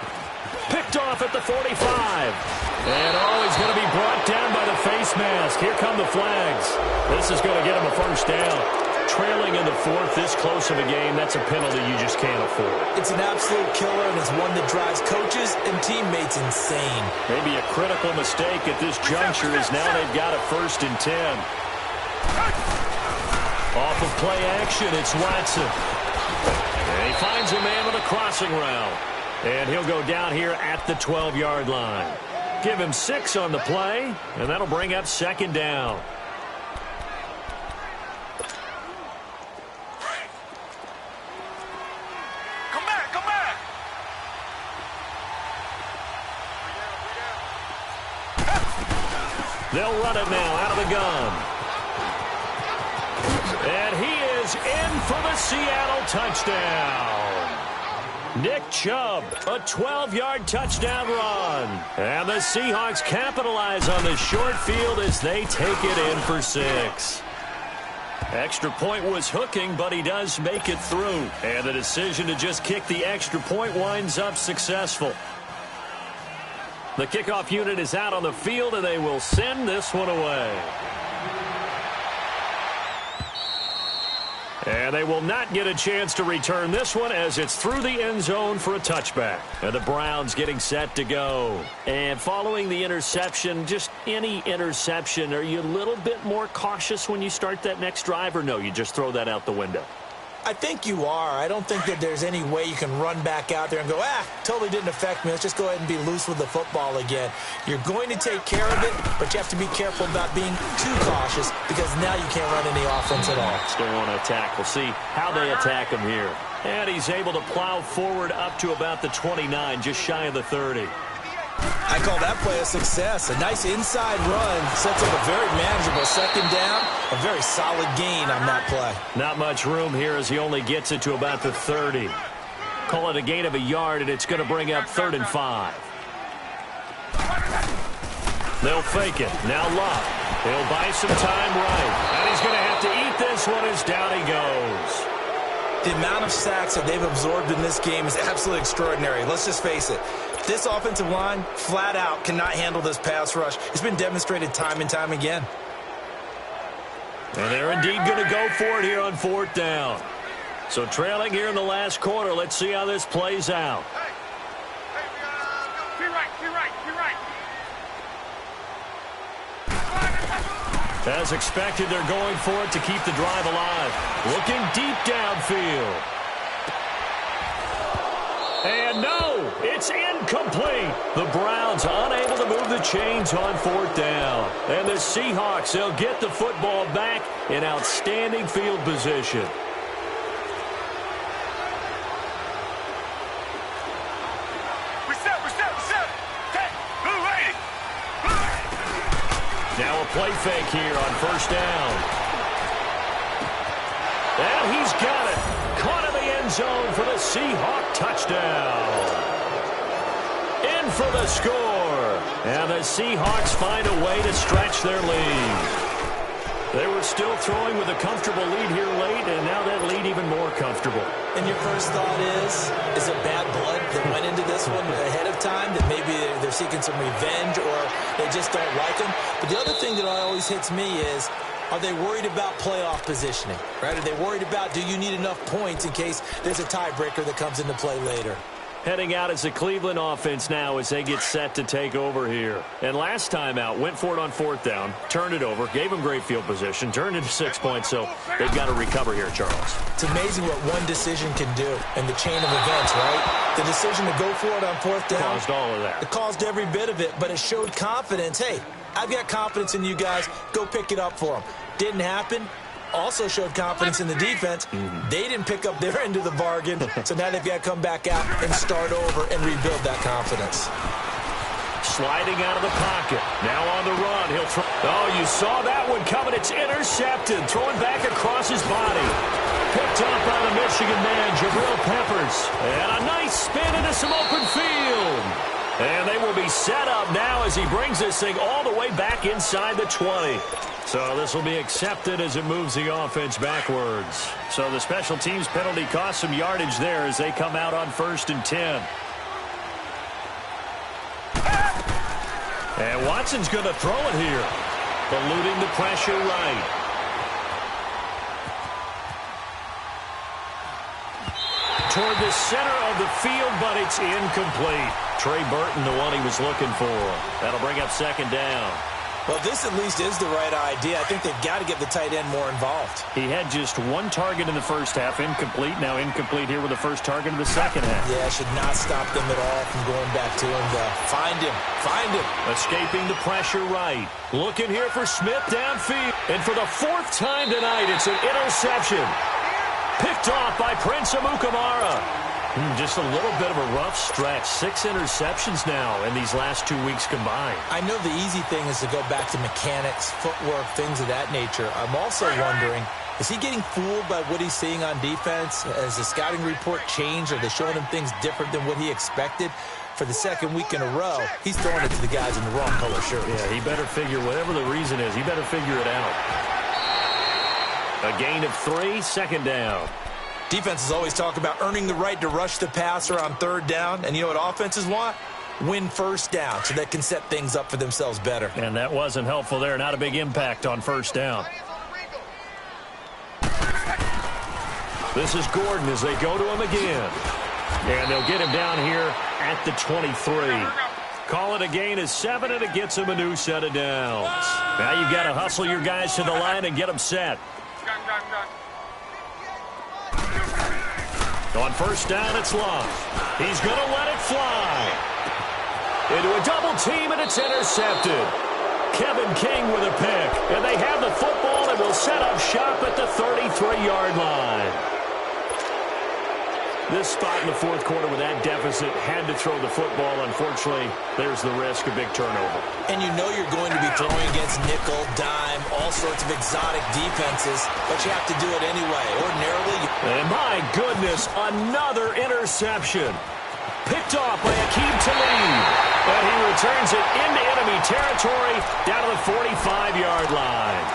off at the 45. And he's going to be brought down by the face mask. Here come the flags. This is going to get him a first down. Trailing in the fourth, this close of a game, that's a penalty you just can't afford. It's an absolute killer, and it's one that drives coaches and teammates insane. Maybe a critical mistake at this juncture is now they've got a 1st and 10. Off of play action, it's Watson. And he finds a man with a crossing route. And he'll go down here at the 12-yard line. Give him 6 on the play, and that'll bring up 2nd down. They'll run it now out of the gun. And he is in for the Seattle touchdown. Nick Chubb, a 12-yard touchdown run. And the Seahawks capitalize on the short field as they take it in for 6. Extra point was hooking, but he does make it through. And the decision to just kick the extra point winds up successful. The kickoff unit is out on the field, and they will send this one away. And they will not get a chance to return this one as it's through the end zone for a touchback. And the Browns getting set to go. And following the interception, just any interception, are you a little bit more cautious when you start that next drive, or no, you just throw that out the window? I think you are. I don't think that there's any way you can run back out there and go, totally didn't affect me. Let's just go ahead and be loose with the football again. You're going to take care of it, but you have to be careful about being too cautious because now you can't run any offense at all. Still want to attack. We'll see how they attack him here. And he's able to plow forward up to about the 29, just shy of the 30. I call that play a success. A nice inside run sets up a very manageable 2nd down. A very solid gain on that play. Not much room here as he only gets it to about the 30. Call it a gain of a yard, and it's going to bring up 3rd and 5. They'll fake it. Now Love. He'll buy some time right. And he's going to have to eat this one as down he goes. The amount of sacks that they've absorbed in this game is absolutely extraordinary. Let's just face it. This offensive line, flat out, cannot handle this pass rush. It's been demonstrated time and time again. And they're indeed going to go for it here on 4th down. So trailing here in the last quarter, let's see how this plays out. As expected, they're going for it to keep the drive alive. Looking deep downfield. And no, it's incomplete. The Browns unable to move the chains on 4th down. And the Seahawks, they'll get the football back in outstanding field position. Now a play fake here on 1st down. And he's got it. Caught in the end zone for the Seahawk touchdown. In for the score. And the Seahawks find a way to stretch their lead. They were still throwing with a comfortable lead here late, and now that lead even more comfortable. And your first thought is it bad blood that went into this one ahead of time, that maybe they're seeking some revenge or they just don't like them? But the other thing that always hits me is, are they worried about playoff positioning? Right? Are they worried about, do you need enough points in case there's a tiebreaker that comes into play later? Heading out as the Cleveland offense now as they get set to take over here. And last time out, went for it on 4th down, turned it over, gave them great field position, turned into 6 points, so they've got to recover here, Charles. It's amazing what one decision can do in the chain of events, right? The decision to go for it on 4th down. Caused all of that. It caused every bit of it, but it showed confidence. Hey, I've got confidence in you guys. Go pick it up for them. Didn't happen. Also showed confidence in the defense. They didn't pick up their end of the bargain, so now they've got to come back out and start over and rebuild that confidence. Sliding out of the pocket. Now on the run. He'll throw. Oh, you saw that one coming. It's intercepted. Throwing back across his body. Picked up by the Michigan man, Jabril Peppers. And a nice spin into some open field. And they will be set up now as he brings this thing all the way back inside the 20. So this will be accepted as it moves the offense backwards. So the special teams penalty cost some yardage there as they come out on 1st and 10. And Watson's going to throw it here. Eluding the pressure right. Toward the center of the field, but it's incomplete. Trey Burton, the one he was looking for. That'll bring up second down. Well, this at least is the right idea. I think they've got to get the tight end more involved. He had just one target in the first half, incomplete. Now incomplete here with the first target of the second half. Yeah, should not stop them at all from going back to him. Find him. Find him. Escaping the pressure right. Looking here for Smith downfield. And for the fourth time tonight, it's an interception. Picked off by Prince Amukamara. Just a little bit of a rough stretch. 6 interceptions now in these last 2 weeks combined. I know the easy thing is to go back to mechanics, footwork, things of that nature. I'm also wondering, is he getting fooled by what he's seeing on defense? Has the scouting report changed? Are they showing him things different than what he expected? For the second week in a row, he's throwing it to the guys in the wrong color shirt. Yeah, he better figure, whatever the reason is, he better figure it out. A gain of 3, second down. Defenses always talk about earning the right to rush the passer on third down. And you know what offenses want? Win first down so they can set things up for themselves better. And that wasn't helpful there. Not a big impact on first down. This is Gordon as they go to him again. And they'll get him down here at the 23. Call it a gain of 7, and it gets him a new set of downs. Now you've got to hustle your guys to the line and get them set. On first down, it's Love. He's going to let it fly. Into a double team, and it's intercepted. Kevin King with a pick. And they have the football and will set up shop at the 33-yard line. This spot in the fourth quarter with that deficit, had to throw the football. Unfortunately, there's the risk of big turnover. And you know you're going to be throwing against nickel, dime, all sorts of exotic defenses, but you have to do it anyway. Ordinarily. And my goodness, another interception. Picked off by Aqib Talib. And he returns it into enemy territory down to the 45-yard line.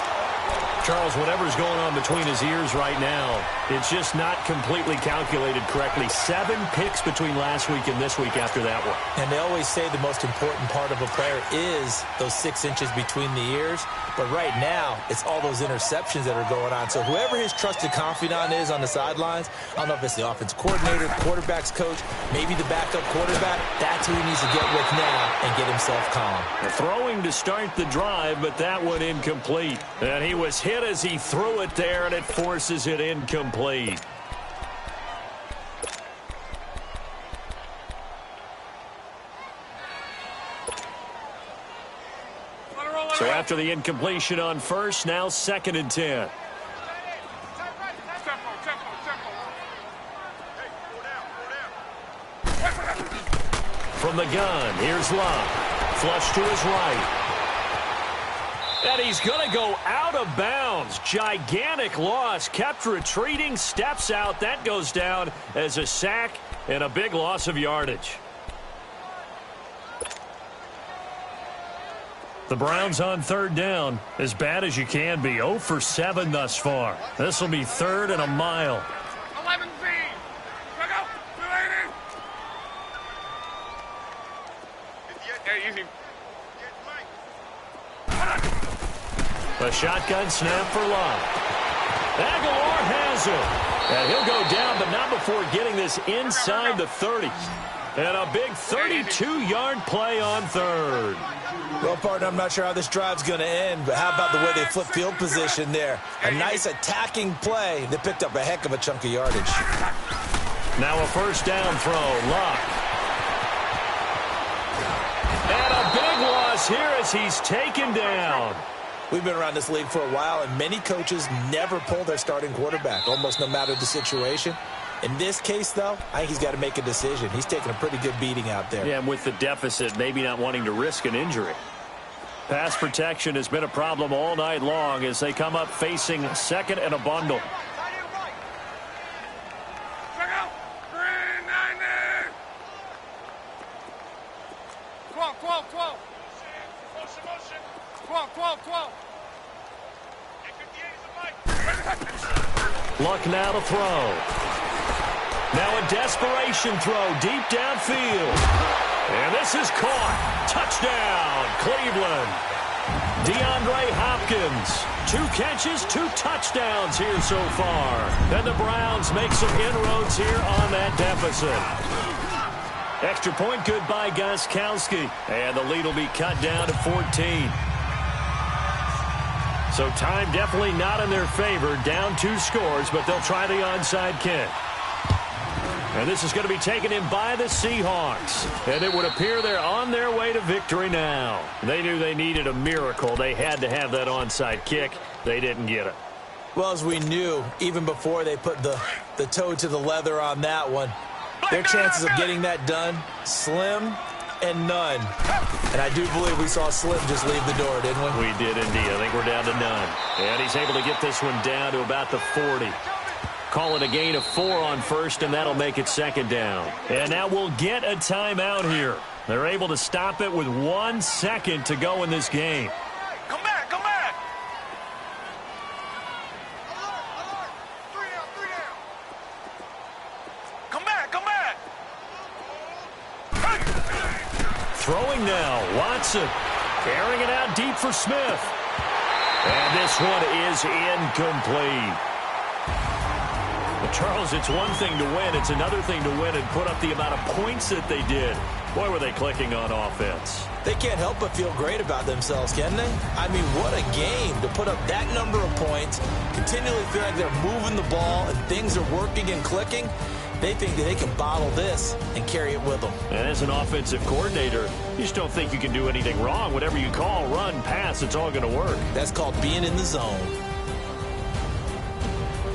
Charles, whatever's going on between his ears right now, it's just not completely calculated correctly. 7 picks between last week and this week after that one. And they always say the most important part of a player is those 6 inches between the ears. But right now, it's all those interceptions that are going on. So whoever his trusted confidant is on the sidelines, I don't know if it's the offense coordinator, quarterback's coach, maybe the backup quarterback, that's who he needs to get with now and get himself calm. Throwing to start the drive, but that one incomplete. And he was hit as he threw it there, and it forces it incomplete. So after the incompletion on first, now 2nd and 10. From the gun, here's Love. Flush to his right. And he's going to go out of bounds. Gigantic loss. Kept retreating, steps out. That goes down as a sack and a big loss of yardage. The Browns on third down, as bad as you can be. 0 for 7 thus far. This will be 3rd and a mile. 11 Z. Go. Hey, easy. A shotgun snap for Love. Aguilar has it. And he'll go down, but not before getting this inside the 30. And a big 32-yard play on third. Well, partner, I'm not sure how this drive's going to end, but how about the way they flip field position there? A nice attacking play that picked up a heck of a chunk of yardage. Now a first down throw. Love. And a big loss here as he's taken down. We've been around this league for a while, and many coaches never pull their starting quarterback, almost no matter the situation. In this case, though, I think he's got to make a decision. He's taking a pretty good beating out there. Yeah, and with the deficit, maybe not wanting to risk an injury. Pass protection has been a problem all night long as they come up facing 2nd and a bundle. 12. Luck now to throw. Now a desperation throw deep downfield. And this is caught. Touchdown, Cleveland. DeAndre Hopkins. 2 catches, 2 touchdowns here so far. And the Browns make some inroads here on that deficit. Extra point good by Gostkowski. And the lead will be cut down to 14. So time definitely not in their favor. Down 2 scores, but they'll try the onside kick. And this is going to be taken in by the Seahawks. And it would appear they're on their way to victory now. They knew they needed a miracle. They had to have that onside kick. They didn't get it. Well, as we knew, even before they put the toe to the leather on that one, their chances of getting that done, slim and none. And I do believe we saw Slim just leave the door, didn't we? We did indeed. I think we're down to none. And he's able to get this one down to about the 40. Call it a gain of 4 on first, and that'll make it second down. And now we'll get a timeout here. They're able to stop it with 1 second to go in this game. Come back, come back. 3 down, 3 down. Come back, come back. Throwing now, Watson. Carrying it out deep for Smith. And this one is incomplete. But Charles, it's one thing to win. It's another thing to win and put up the amount of points that they did. Boy, were they clicking on offense. They can't help but feel great about themselves, can they? I mean, what a game to put up that number of points, continually feel like they're moving the ball and things are working and clicking. They think that they can bottle this and carry it with them. And as an offensive coordinator, you just don't think you can do anything wrong. Whatever you call, run, pass, it's all going to work. That's called being in the zone.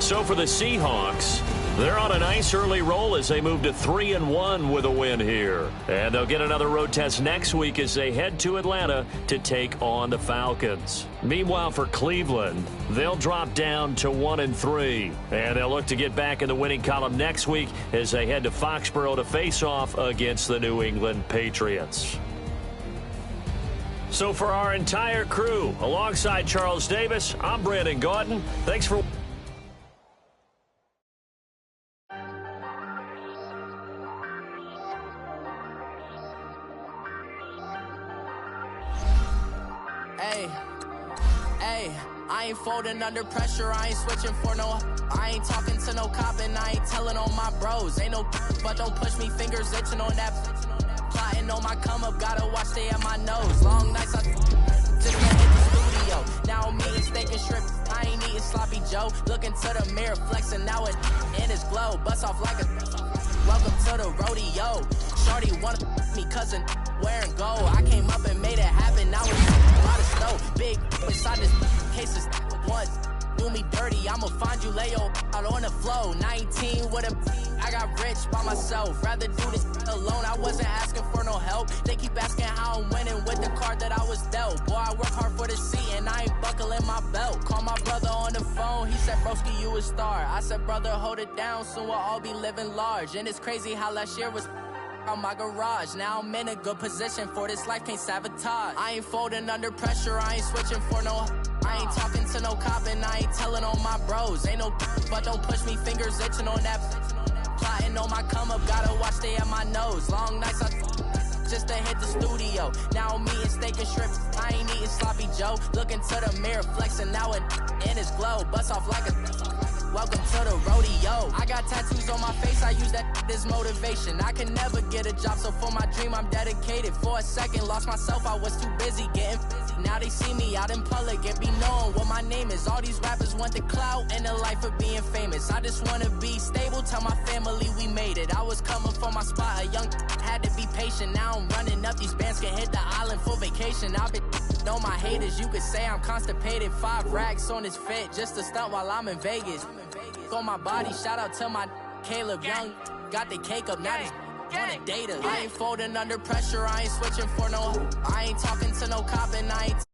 So for the Seahawks, they're on a nice early roll as they move to 3-1 with a win here. And they'll get another road test next week as they head to Atlanta to take on the Falcons. Meanwhile, for Cleveland, they'll drop down to 1-3. And they'll look to get back in the winning column next week as they head to Foxborough to face off against the New England Patriots. So for our entire crew, alongside Charles Davis, I'm Brandon Gaudin. Thanks for I ain't folding under pressure, I ain't switching for no. I ain't talking to no cop and I ain't telling on my bros. Ain't no but don't push me, fingers itching on that. Plotting on my come up, gotta watch stay at my nose. Long nights I just hit the studio. Now I'm eating steak and shrimp, I ain't eating sloppy Joe. Looking to the mirror, flexing now it in his glow. Bust off like a welcome to the rodeo. Shorty wanna me cousin wearing gold. I came up and made it happen, now it's a lot of snow. Big inside this cases once do me dirty, I'ma find you lay your out on the flow. 19 with a I got rich by myself, rather do this alone. I wasn't asking for no help, they keep asking how I'm winning with the card that I was dealt. Boy, I work hard for the seat and I ain't buckling my belt. Call my brother on the phone, he said broski you a star. I said brother hold it down, soon we'll all be living large. And it's crazy how last year was on my garage. Now I'm in a good position for this life, can't sabotage. I ain't folding under pressure, I ain't switching for no. I ain't talking to no cop and I ain't telling on my bros. Ain't no but don't push me, fingers itching on that. Plotting on my come up, gotta watch stay at my nose. Long nights I just to hit the studio. Now I'm eating steak and shrimp, I ain't eating sloppy Joe. Looking to the mirror, flexing now it in his glow. Bust off like a welcome to the rodeo. I got tattoos on my face, I use that as motivation. I can never get a job, so for my dream I'm dedicated. For a second, lost myself, I was too busy getting busy. Now they see me out in public and be knowing what my name is. All these rappers want the clout and the life of being famous. I just wanna be stable, tell my family we made it. I was coming for my spot, a young had to be patient. Now I'm running up, these bands can hit the island for vacation. I've been know my haters, you could say I'm constipated. 5 racks on his fit, just to stunt while I'm in Vegas. On my body, shout out to my Caleb Young. Got the cake up, now he's wanna date us. I ain't folding under pressure, I ain't switching for no. I ain't talking to no cop and I ain't